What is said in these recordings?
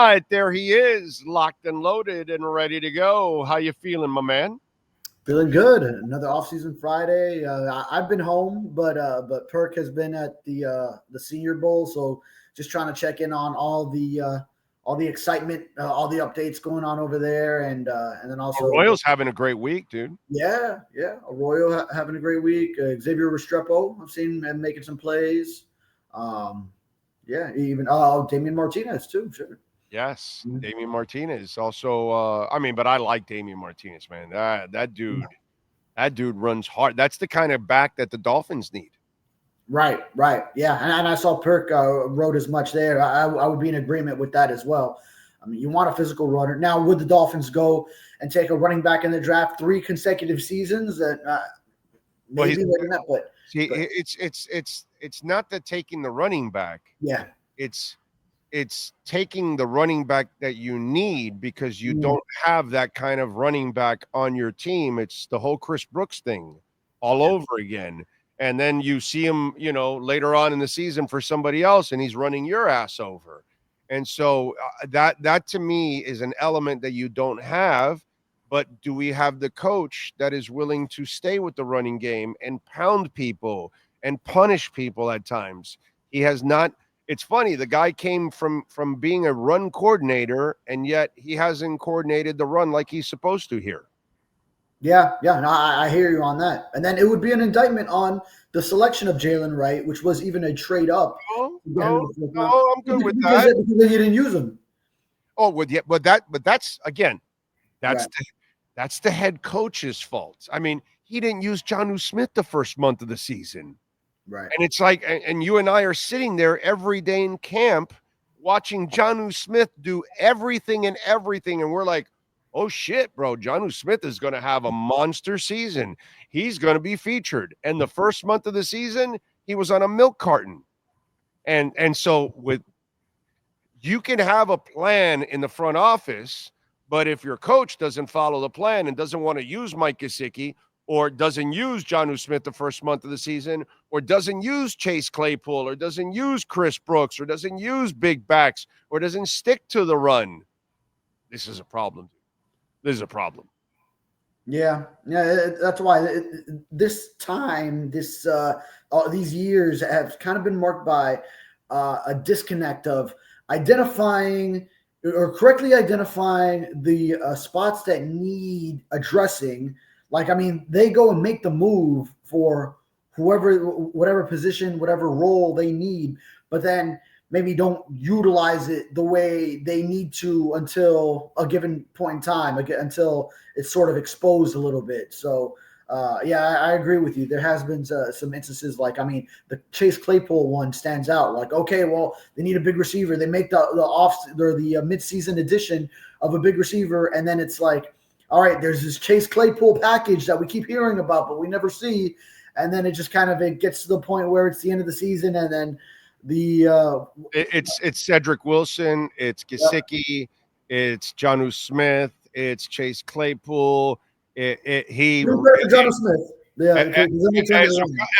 right, there he is, locked and loaded and ready to go. How you feeling, my man? Feeling good. Another off-season Friday. I've been home, but Perk has been at the Senior Bowl, so just trying to check in on all the excitement, all the updates going on over there, and then also Royals having a great week, dude. Yeah. Arroyo having a great week. Xavier Restrepo, I've seen him making some plays. Even Damian Martinez too. Sure. Yes, Damian Martinez also. But I like Damian Martinez, man. That dude runs hard. That's the kind of back that the Dolphins need. Right. Yeah, and I saw Perk wrote as much there. I would be in agreement with that as well. I mean, you want a physical runner. Now, would the Dolphins go and take a running back in the draft 3 consecutive seasons? Maybe not, but it's not that taking the running back. Yeah, it's taking the running back that you need because you don't have that kind of running back on your team. It's the whole Chris Brooks thing all over again. And then you see him, later on in the season for somebody else, and he's running your ass over. And so that to me is an element that you don't have. But do we have the coach that is willing to stay with the running game and pound people and punish people at times? He has not. It's funny. The guy came from being a run coordinator, and yet he hasn't coordinated the run like he's supposed to here. Yeah. No, I hear you on that. And then it would be an indictment on the selection of Jalen Wright, which was even a trade up. No, I'm good with that. Because you didn't use him. Oh, but that's again, that's the head coach's fault. I mean, he didn't use Jonnu Smith the first month of the season. Right. And it's like, and you and I are sitting there every day in camp watching Jonnu Smith do everything. And we're like, oh shit, bro, Jonnu Smith is going to have a monster season. He's going to be featured. And the first month of the season, he was on a milk carton. And so you can have a plan in the front office, but if your coach doesn't follow the plan and doesn't want to use Mike Gesicki, or doesn't use Jonnu Smith the first month of the season, or doesn't use Chase Claypool, or doesn't use Chris Brooks, or doesn't use big backs, or doesn't stick to the run, this is a problem. This is a problem. Yeah, that's why this time, these years have kind of been marked by a disconnect of identifying or correctly identifying the spots that need addressing. Like, I mean, they go and make the move for whatever position, whatever role they need, but then maybe don't utilize it the way they need to until a given point in time, until it's sort of exposed a little bit. So, I agree with you. There has been some instances like, I mean, the Chase Claypool one stands out. Like, okay, well, they need a big receiver. They make the mid-season edition of a big receiver, and then it's like, all right, there's this Chase Claypool package that we keep hearing about, but we never see. And then it just it gets to the point where it's the end of the season, and then it's Cedric Wilson, it's Gesicki, it's Jonnu Smith, it's Chase Claypool. Jonnu Smith. Yeah,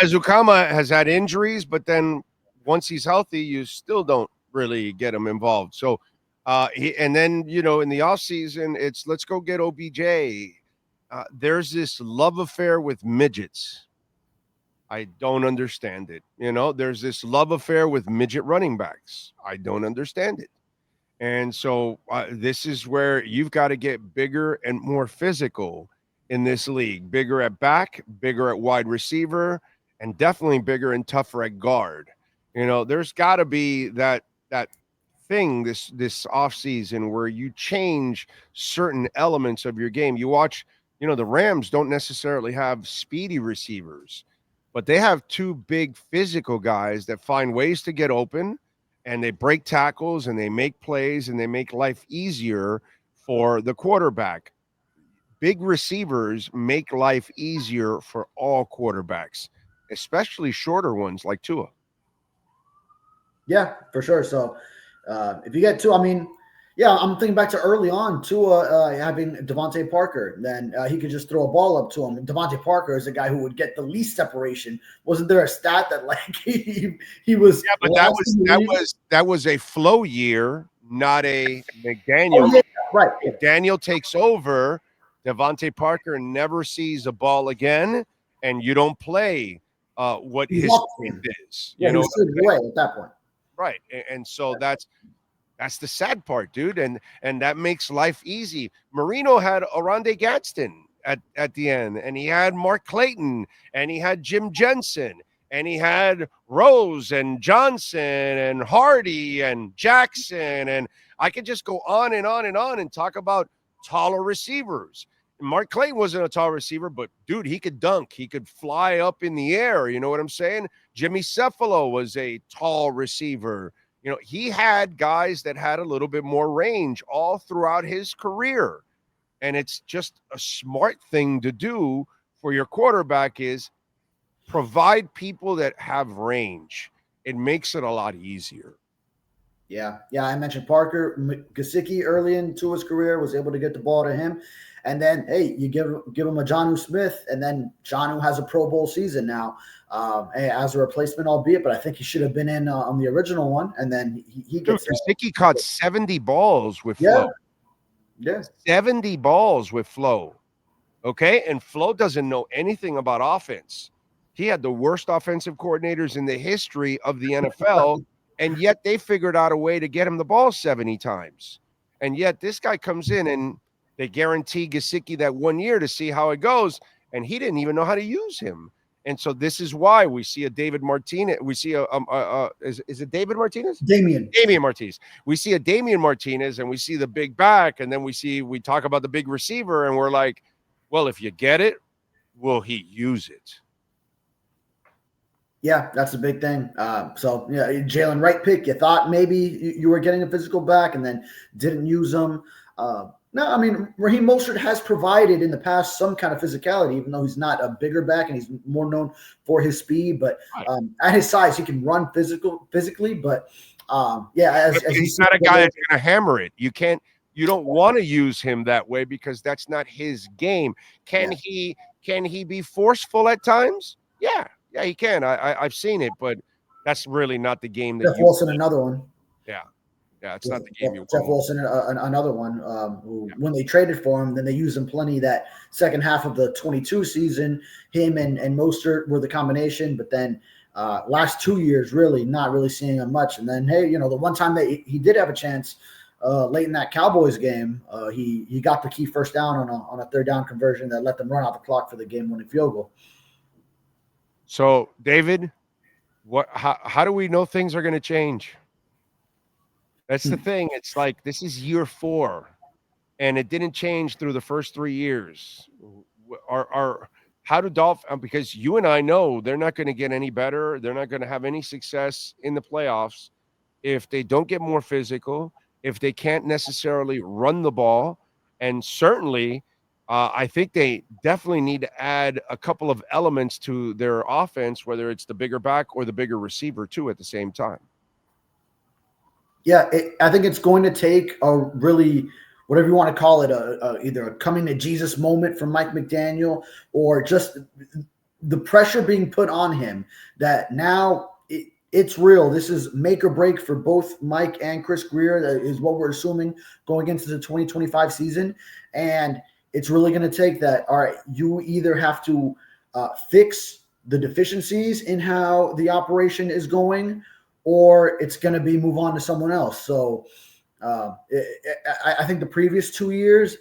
Azukama has had injuries, but then once he's healthy, you still don't really get him involved. So, and then in the offseason, it's let's go get OBJ. There's this love affair with midgets. I don't understand it. There's this love affair with midget running backs. I don't understand it. And so this is where you've got to get bigger and more physical in this league. Bigger at back, bigger at wide receiver, and definitely bigger and tougher at guard. There's got to be that thing this offseason where you change certain elements of your game. You watch, the Rams don't necessarily have speedy receivers, but they have 2 big physical guys that find ways to get open, and they break tackles, and they make plays, and they make life easier for the quarterback. Big receivers make life easier for all quarterbacks, especially shorter ones like Tua. Yeah, for sure. So if you get Tua, I mean, I'm thinking back to early on, Tua having Devontae Parker. Then he could just throw a ball up to him. And Devontae Parker is the guy who would get the least separation. Wasn't there a stat that like he was? Yeah, but that was a flow year, not a Oh, McDaniel. yeah, right. McDaniel takes over. Devontae Parker never sees a ball again, and you don't play what He his walked strength in. is. Yeah, You he know was what I'm faded saying? away at that point. Right. And so that's the sad part, dude. And that makes life easy. Marino had Oronde Gadsden at the end, and he had Mark Clayton, and he had Jim Jensen, and he had Rose and Johnson and Hardy and Jackson. And I could just go on and on and on and talk about taller receivers. Mark Clayton wasn't a tall receiver, but dude, he could dunk. He could fly up in the air. You know what I'm saying? Jimmy Cephalo was a tall receiver. You know, he had guys that had a little bit more range all throughout his career. And it's just a smart thing to do for your quarterback is provide people that have range. It makes it a lot easier. Yeah, I mentioned Parker Gesicki early into his career was able to get the ball to him, and then hey, you give him a Jonnu Smith, and then Jonnu has a Pro Bowl season now as a replacement, albeit, but I think he should have been in on the original one, and then he Dude, gets Gesicki caught 70 balls with yeah, Flo. yeah, 70 balls with Flo. Okay. And Flo doesn't know anything about offense. He had the worst offensive coordinators in the history of the NFL, and yet they figured out a way to get him the ball 70 times. And yet this guy comes in and they guarantee Gesicki that 1 year to see how it goes, and he didn't even know how to use him. And so this is why we see a David Martinez. We see is it David Martinez? Damian Martinez. We see a Damian Martinez, and we see the big back, and then we talk about the big receiver, and we're like, well, if you get it, will he use it? Yeah, that's a big thing. So, yeah, Jalen Wright pick. You thought maybe you were getting a physical back and then didn't use them. No, I mean, Raheem Mostert has provided in the past some kind of physicality, even though he's not a bigger back and he's more known for his speed. But at his size, he can run physically. But, as he's not a guy that's going to hammer it. You don't want to use him that way because that's not his game. Can he be forceful at times? Yeah, he can. I've seen it, but that's really not the game that Jeff Wilson, another one. Yeah, it's not the game you Jeff want. Wilson, another one. Who, when they traded for him, then they used him plenty that second half of the 22 season. Him and Mostert were the combination, but then last 2 years, really not really seeing him much. And then, hey, the one time that he did have a chance late in that Cowboys game, he got the key first down on a third down conversion that let them run out the clock for the game-winning field goal. So, David, how do we know things are going to change? That's the thing. It's like this is year 4, and it didn't change through the first 3 years. How do Dolphins? Because you and I know they're not going to get any better. They're not going to have any success in the playoffs if they don't get more physical, if they can't necessarily run the ball, and certainly I think they definitely need to add a couple of elements to their offense, whether it's the bigger back or the bigger receiver too at the same time. Yeah, I think it's going to take a really, whatever you want to call it, either a coming to Jesus moment from Mike McDaniel or just the pressure being put on him that now it's real. This is make or break for both Mike and Chris Grier, is what we're assuming going into the 2025 season. And it's really going to take that. All right, you either have to fix the deficiencies in how the operation is going, or it's going to be move on to someone else. So I think the previous 2 years,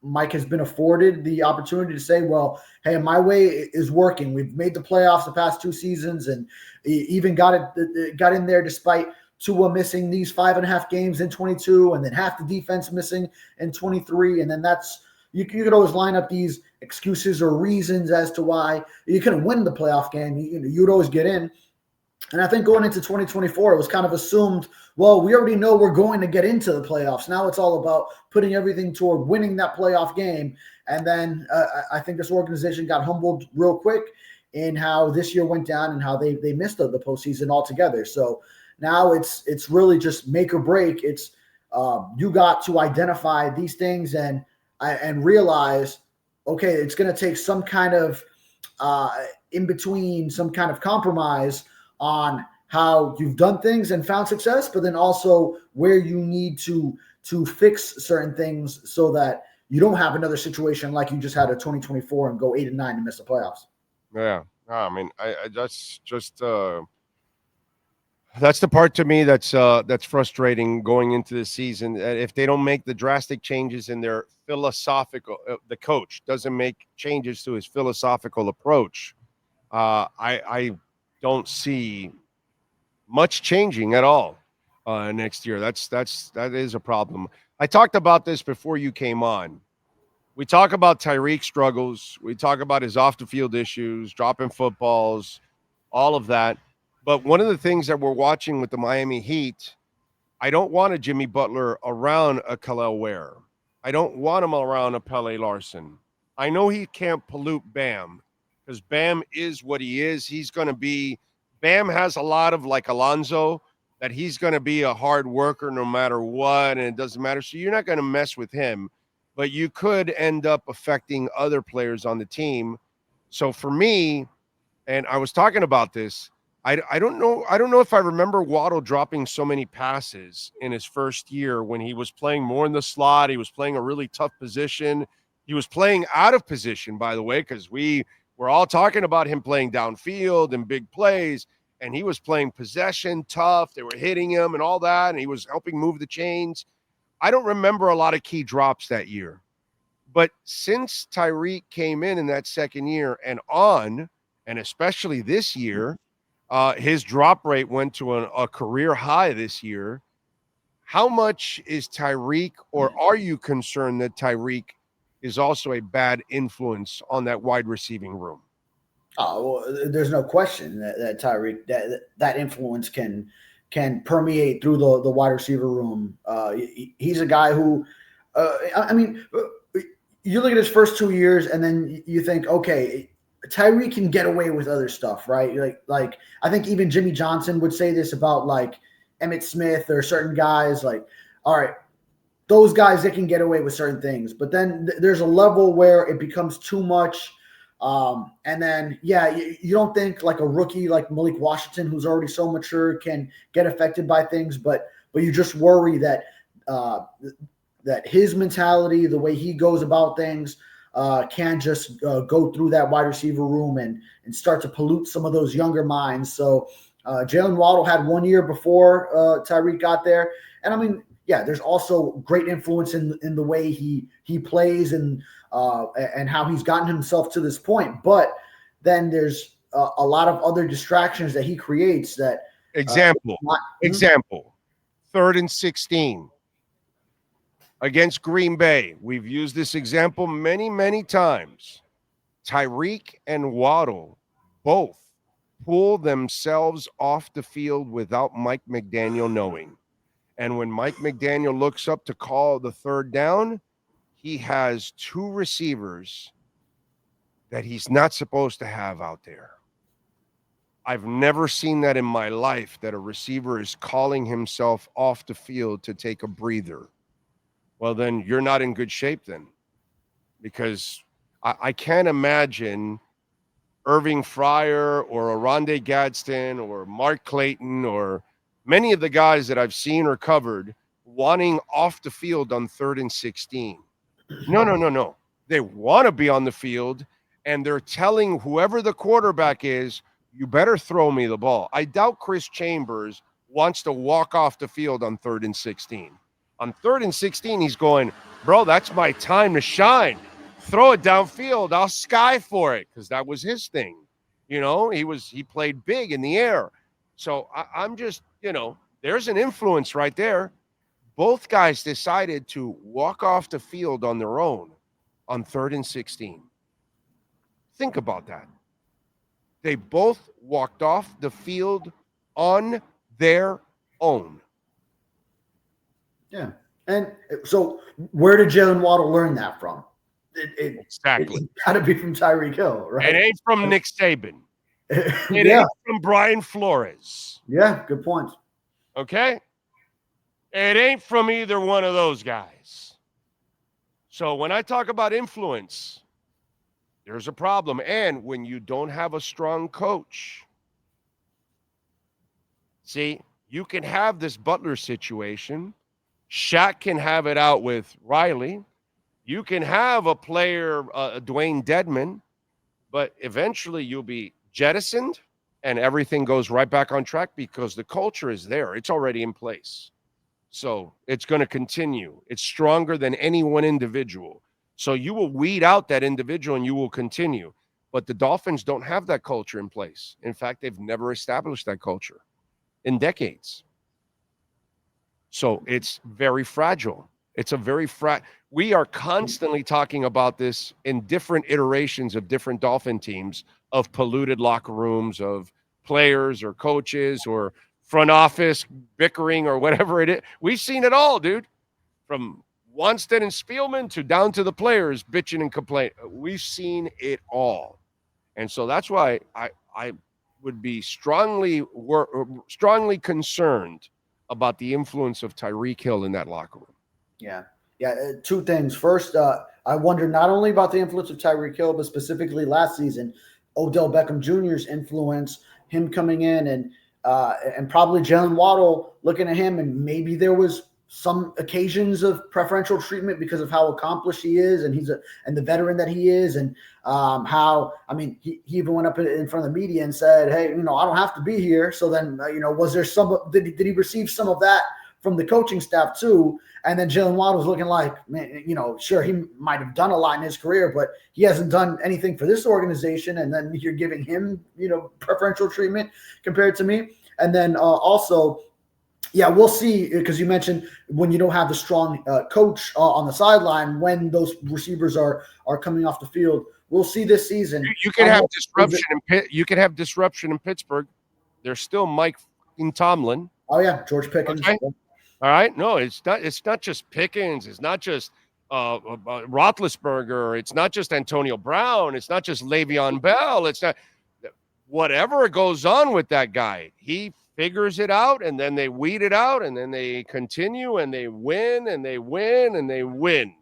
Mike has been afforded the opportunity to say, well, hey, my way is working. We've made the playoffs the past 2 seasons and even got in there despite Tua missing these 5.5 games in 22 and then half the defense missing in 23. And then you could always line up these excuses or reasons as to why you couldn't win the playoff game. You'd always get in. And I think going into 2024, it was kind of assumed, well, we already know we're going to get into the playoffs. Now it's all about putting everything toward winning that playoff game. And then I think this organization got humbled real quick in how this year went down and how they missed the postseason altogether. So now it's really just make or break. It's you got to identify these things and realize, okay, it's going to take some kind of in between, some kind of compromise on how you've done things and found success, but then also where you need to fix certain things so that you don't have another situation like you just had a 2024 and go 8-9 and miss the playoffs. Yeah. I mean, I that's just that's the part to me that's frustrating going into the season. If they don't make the drastic changes in their philosophical, the coach doesn't make changes to his philosophical approach. I don't see much changing at all next year. That is a problem. I talked about this before you came on. We talk about Tyreek struggles. We talk about his off the field issues, dropping footballs, all of that. But one of the things that we're watching with the Miami Heat, I don't want a Jimmy Butler around a Khalil Ware. I don't want him around a Pele Larson. I know he can't pollute Bam because Bam is what he is. He's going to be, Bam has a lot of like Alonzo, that he's going to be a hard worker no matter what, and it doesn't matter. So you're not going to mess with him, but you could end up affecting other players on the team. So for me, and I was talking about this, I don't know. I don't know if I remember Waddle dropping so many passes in his first year when he was playing more in the slot. He was playing a really tough position. He was playing out of position, by the way, because we were all talking about him playing downfield and big plays, and he was playing possession, tough. They were hitting him and all that, and he was helping move the chains. I don't remember a lot of key drops that year. But since Tyreek came in that second year and on, and especially this year, his drop rate went to a career high this year. How much is Tyreek, or are you concerned that Tyreek is also a bad influence on that wide receiving room? Oh, well, there's no question that Tyreek that influence can permeate through the wide receiver room. He's a guy who, I mean, you look at his first 2 years and then you think, okay, Tyreek can get away with other stuff, right? Like I think even Jimmy Johnson would say this about like Emmitt Smith or certain guys. Like, all right, those guys that can get away with certain things, but then there's a level where it becomes too much. And then, yeah, you don't think like a rookie like Malik Washington, who's already so mature, can get affected by things, but you just worry that that his mentality, the way he goes about things, can just go through that wide receiver room and start to pollute some of those younger minds. So Jalen Waddle had 1 year before Tyreek got there, and I mean, yeah, there's also great influence in the way he plays and how he's gotten himself to this point. But then there's a lot of other distractions that he creates. That example, 3rd and 16 against Green Bay. We've used this example many, many times. Tyreek and Waddle both pull themselves off the field without Mike McDaniel knowing. And when Mike McDaniel looks up to call the third down, he has 2 receivers that he's not supposed to have out there. I've never seen that in my life, that a receiver is calling himself off the field to take a breather. Well, then you're not in good shape then, because I can't imagine Irving Fryer or Oronde Gadsden or Mark Clayton or many of the guys that I've seen or covered wanting off the field on 3rd and 16. No. They want to be on the field, and they're telling whoever the quarterback is, you better throw me the ball. I doubt Chris Chambers wants to walk off the field on 3rd and 16. On 3rd and 16, he's going, bro, that's my time to shine. Throw it downfield. I'll sky for it, because that was his thing. You know, he played big in the air. So I'm just, there's an influence right there. Both guys decided to walk off the field on their own on 3rd and 16. Think about that. They both walked off the field on their own. Yeah. And so where did Jalen Waddle learn that from? Exactly. It's got to be from Tyreek Hill, right? It ain't from Nick Saban. It Yeah. ain't from Brian Flores. Yeah, good point. Okay? It ain't from either one of those guys. So when I talk about influence, there's a problem. And when you don't have a strong coach, See, you can have this Butler situation. Shaq can have it out with Riley. You can have a player, Dwayne Dedman, but eventually you'll be jettisoned and everything goes right back on track because the culture is there. It's already in place. So it's going to continue. It's stronger than any one individual. So you will weed out that individual and you will continue. But the Dolphins don't have that culture in place. In fact, they've never established that culture in decades. So it's very fragile. It's a very we are constantly talking about this in different iterations of different Dolphin teams, of polluted locker rooms, of players or coaches or front office bickering or whatever it is. We've seen it all, dude. From Wannstedt and Spielman to down to the players bitching and complaining. We've seen it all. And so that's why I would be strongly concerned about the influence of Tyreek Hill in that locker room. Yeah. Two things. First, I wonder not only about the influence of Tyreek Hill, but specifically last season, Odell Beckham Jr.'s influence, him coming in and probably Jalen Waddle looking at him, and maybe there was some occasions of preferential treatment because of how accomplished he is, and and the veteran that he is, and he even went up in front of the media and said, "Hey, I don't have to be here." So then, was there did he receive some of that from the coaching staff too? And then Jalen Waddle was looking like, man, sure, he might have done a lot in his career, but he hasn't done anything for this organization. And then you're giving him, preferential treatment compared to me. And then also, yeah, we'll see, because you mentioned when you don't have the strong coach on the sideline, when those receivers are coming off the field. We'll see this season. You can have disruption you can have disruption in Pittsburgh. There's still Mike Tomlin. Oh yeah, George Pickens. Okay. All right. No, it's not just Pickens. It's not just Roethlisberger. It's not just Antonio Brown. It's not just Le'Veon Bell. It's not whatever goes on with that guy. He figures it out, and then they weed it out, and then they continue, and they win, and they win, and they win.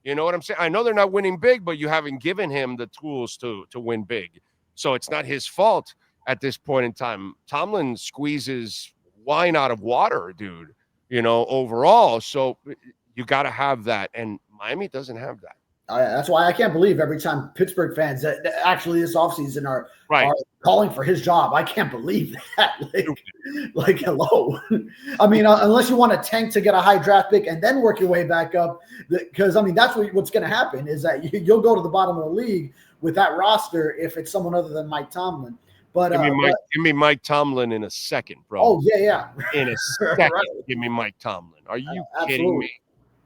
You know what I'm saying? I know they're not winning big, but you haven't given him the tools to win big. So it's not his fault at this point in time. Tomlin squeezes wine out of water, dude, overall. So you got to have that. And Miami doesn't have that. That's why I can't believe every time Pittsburgh fans that actually this offseason are calling for his job. I can't believe that. Like hello. I mean, unless you want to tank to get a high draft pick and then work your way back up, because that's what's going to happen is that you'll go to the bottom of the league with that roster if it's someone other than Mike Tomlin. But give me Mike Tomlin in a second, bro. Oh yeah. In a second, give me Mike Tomlin. Are you kidding me?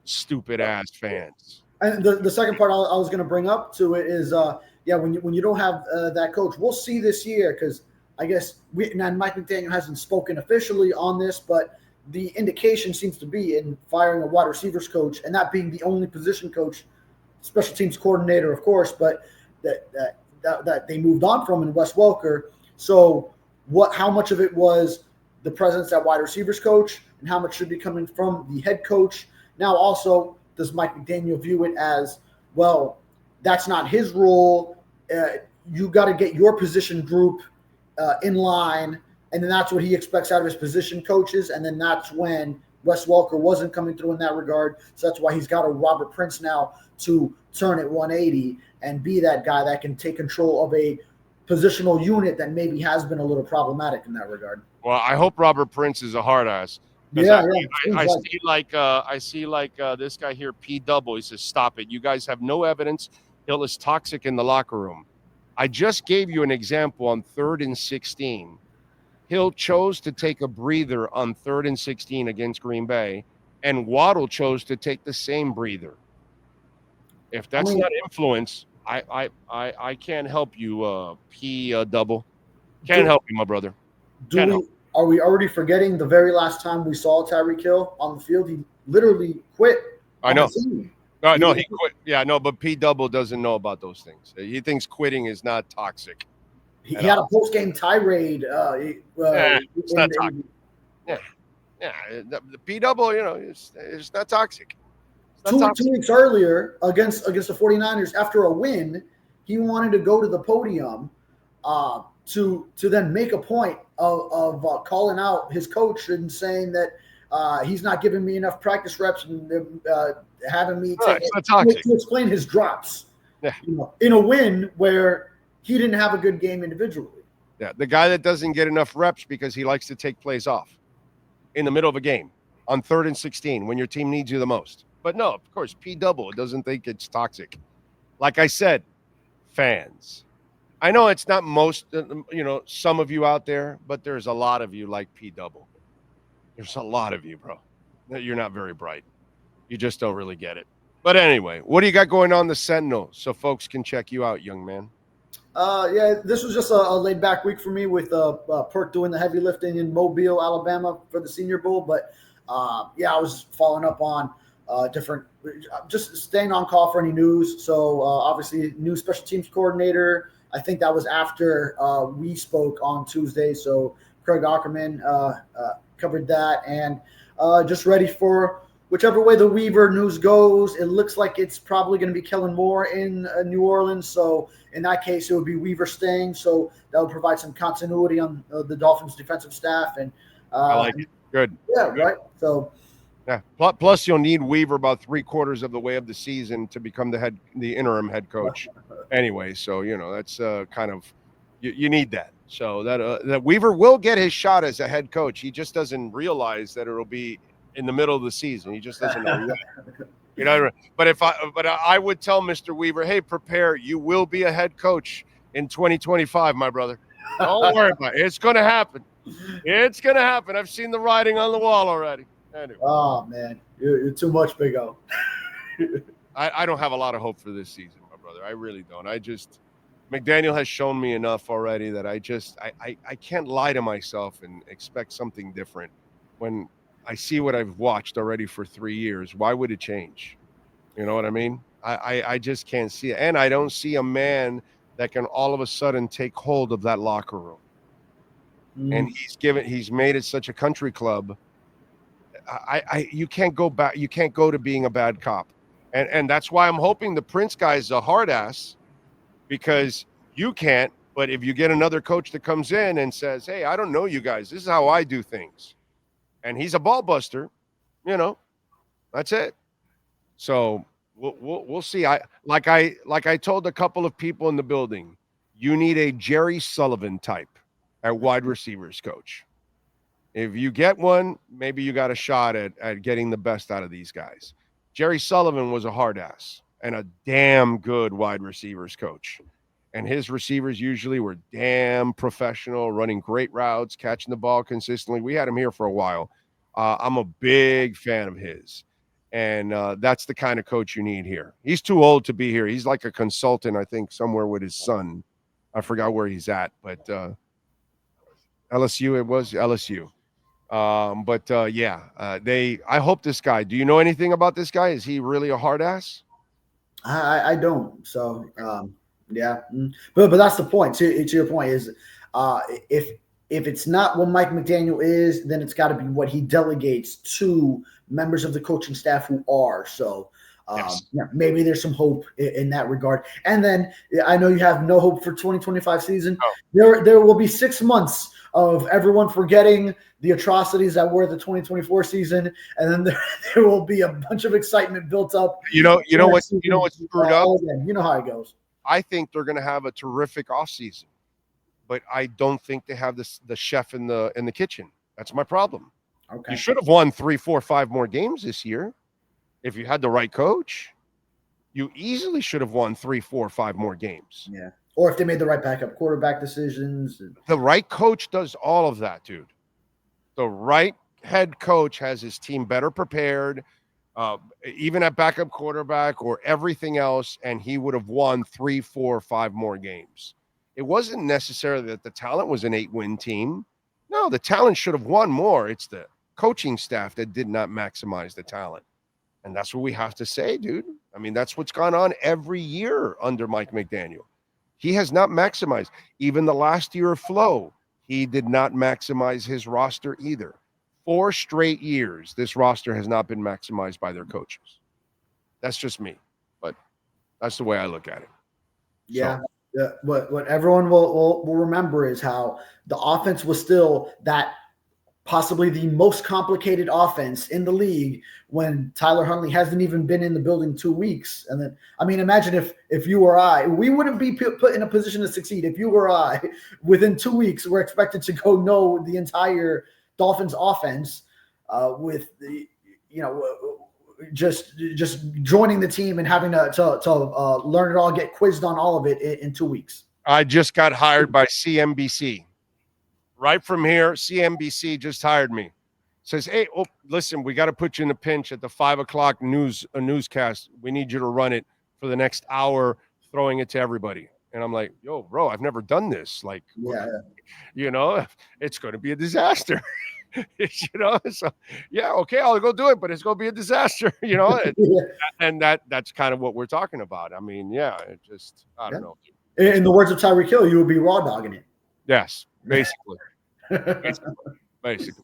Stupid ass fans. And the second part I was going to bring up to it is, when you don't have that coach, we'll see this year, because I guess Mike McDaniel hasn't spoken officially on this, but the indication seems to be in firing a wide receivers coach, and that being the only position coach, special teams coordinator, of course, but that they moved on from in Wes Welker. So how much of it was the presence at wide receivers coach, and how much should be coming from the head coach? Now also, does Mike McDaniel view it as, well, that's not his role. You got to get your position group in line, and then that's what he expects out of his position coaches. And then that's when Wes Welker wasn't coming through in that regard. So that's why he's got a Robert Prince now to turn it 180 and be that guy that can take control of a positional unit that maybe has been a little problematic in that regard. Well, I hope Robert Prince is a hard ass. Yeah, I see this guy here, P. Double. He says, "Stop it! You guys have no evidence. Hill is toxic in the locker room." I just gave you an example on 3rd and 16. Hill chose to take a breather on 3rd and 16 against Green Bay, and Waddle chose to take the same breather. If that's not influence, I can't help you, P. Double. Can't help you, my brother. Are we already forgetting the very last time we saw Tyreek Hill on the field? He literally quit. I know. No, he quit. Yeah, no, but P. Double doesn't know about those things. He thinks quitting is not toxic. He had a post-game tirade. It's not toxic. Yeah. The P. Double, it's not toxic. Two weeks earlier against the 49ers, after a win, he wanted to go to the podium to then make a point of calling out his coach and saying that he's not giving me enough practice reps and having me to explain his drops. Yeah. In a win where he didn't have a good game individually. Yeah, the guy that doesn't get enough reps because he likes to take plays off in the middle of a game on 3rd and 16 when your team needs you the most. But no, of course, P-double doesn't think it's toxic. Like I said, fans. I know it's not most, some of you out there, but there's a lot of you like P-double. There's a lot of you, bro. You're not very bright. You just don't really get it. But anyway, what do you got going on the Sentinel so folks can check you out, young man? Yeah, this was just a laid-back week for me with Perk doing the heavy lifting in Mobile, Alabama for the Senior Bowl. But, I was following up on just staying on call for any news. So, obviously, new special teams coordinator. I think that was after we spoke on Tuesday. So, Craig Ackerman covered that. And just ready for whichever way the Weaver news goes. It looks like it's probably going to be Kellen Moore in New Orleans. So in that case, it would be Weaver staying. So that would provide some continuity on the Dolphins defensive staff. And I like it. Good. Yeah, Good. right. So yeah. Plus, you'll need Weaver about 3/4 of the way of the season to become the interim head coach. Anyway, so that's kind of you need that. So that Weaver will get his shot as a head coach. He just doesn't realize that it'll be in the middle of the season. He just doesn't know yet. But I would tell Mr. Weaver, hey, prepare. You will be a head coach in 2025, my brother. Don't worry about it. It's going to happen. It's going to happen. I've seen the writing on the wall already. Anyway. Oh, man. You're too much, Big O. I don't have a lot of hope for this season, my brother. I really don't. McDaniel has shown me enough already that I can't lie to myself and expect something different when I see what I've watched already for 3 years. Why would it change? You know what I mean? I just can't see it. And I don't see a man that can all of a sudden take hold of that locker room. And he's made it such a country club. You can't go back. You can't go to being a bad cop. And that's why I'm hoping the Prince guy is a hard ass, because you can't. But if you get another coach that comes in and says, hey, I don't know you guys. This is how I do things. And he's a ball buster, that's it. So we'll see. Like I told a couple of people in the building, you need a Jerry Sullivan type at wide receivers coach. If you get one, maybe you got a shot at getting the best out of these guys. Jerry Sullivan was a hard ass and a damn good wide receivers coach. And his receivers usually were damn professional, running great routes, catching the ball consistently. We had him here for a while. I'm a big fan of his. And that's the kind of coach you need here. He's too old to be here. He's like a consultant, I think, somewhere with his son. I forgot where he's at, but LSU, it was LSU. I hope this guy, do you know anything about this guy? Is he really a hard ass? I don't. So, yeah, but that's the point. To your point is, if it's not what Mike McDaniel is, then it's got to be what he delegates to members of the coaching staff who are. So, maybe there's some hope in that regard. And then I know you have no hope for 2025 season. Oh. There will be 6 months of everyone forgetting the atrocities that were the 2024 season, and then there will be a bunch of excitement built up. You know what's screwed up? You know how it goes. I think they're going to have a terrific offseason, but I don't think they have the chef in the kitchen. That's my problem. Okay. You should have won 3, 4, 5 more games this year. If you had the right coach, you easily should have won 3, 4, 5 more games. Yeah. Or if they made the right backup quarterback decisions. The right coach does all of that, dude. The right head coach has his team better prepared, even at backup quarterback or everything else, and he would have won 3, 4, 5 more games. It wasn't necessarily that the talent was an 8-win team. No, the talent should have won more. It's the coaching staff that did not maximize the talent. And that's what we have to say, dude. I mean, that's what's gone on every year under Mike McDaniel. He has not maximized. Even the last year of Flo, he did not maximize his roster either. 4 straight years, this roster has not been maximized by their coaches. That's just me, but that's the way I look at it. Yeah. what everyone will remember is how the offense was still that possibly the most complicated offense in the league when Tyler Huntley hasn't even been in the building 2 weeks. And then, I mean, imagine if you or I, we wouldn't be put in a position to succeed if you or I, within 2 weeks, were expected to go know the entire Dolphins offense with the, just joining the team and having to learn it all, get quizzed on all of it in 2 weeks. I just got hired by CNBC. Right from here, CNBC just hired me. Says, hey, listen, we got to put you in a pinch at the 5 o'clock newscast. We need you to run it for the next hour, throwing it to everybody. And I'm like, yo, bro, I've never done this. Like, it's going to be a disaster. So yeah, okay, I'll go do it, but it's going to be a disaster, and that's kind of what we're talking about. I mean, yeah, I don't know. In the words of Tyreek Hill, you would be raw dogging it. Yes, basically. Basically.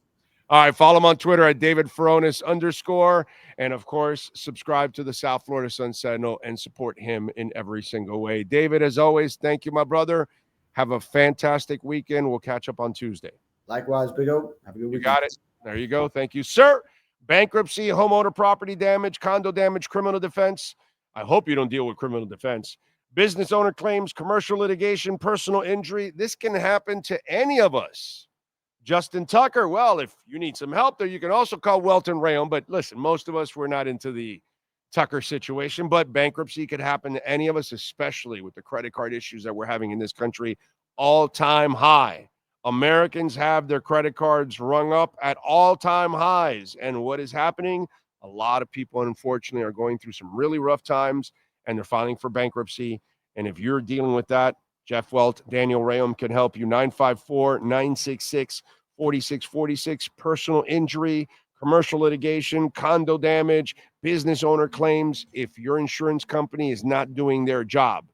All right, follow him on Twitter at David Furones _. And, of course, subscribe to the South Florida Sun Sentinel and support him in every single way. David, as always, thank you, my brother. Have a fantastic weekend. We'll catch up on Tuesday. Likewise, Big O. Have a good weekend. You got it. There you go. Thank you, sir. Bankruptcy, homeowner property damage, condo damage, criminal defense. I hope you don't deal with criminal defense. Business owner claims, commercial litigation, personal injury. This can happen to any of us. Justin Tucker, well, if you need some help there, you can also call Welt Rheaume. But listen, most of us, we're not into the Tucker situation, but bankruptcy could happen to any of us, especially with the credit card issues that we're having in this country. All-time high. Americans have their credit cards rung up at all-time highs. And what is happening? A lot of people, unfortunately, are going through some really rough times, and they're filing for bankruptcy. And if you're dealing with that, Jeff Welt, Daniel Rheaume can help you. 954-966-4646. Personal injury, commercial litigation, condo damage, business owner claims. If your insurance company is not doing their job,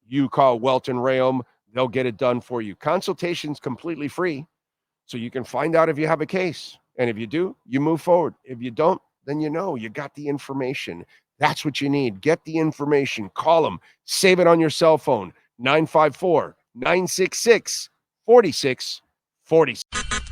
you call Welt Rheaume. They'll get it done for you. Consultation's completely free, so you can find out if you have a case. And if you do, you move forward. If you don't, then you got the information. That's what you need. Get the information. Call them. Save it on your cell phone. 954-966-4646.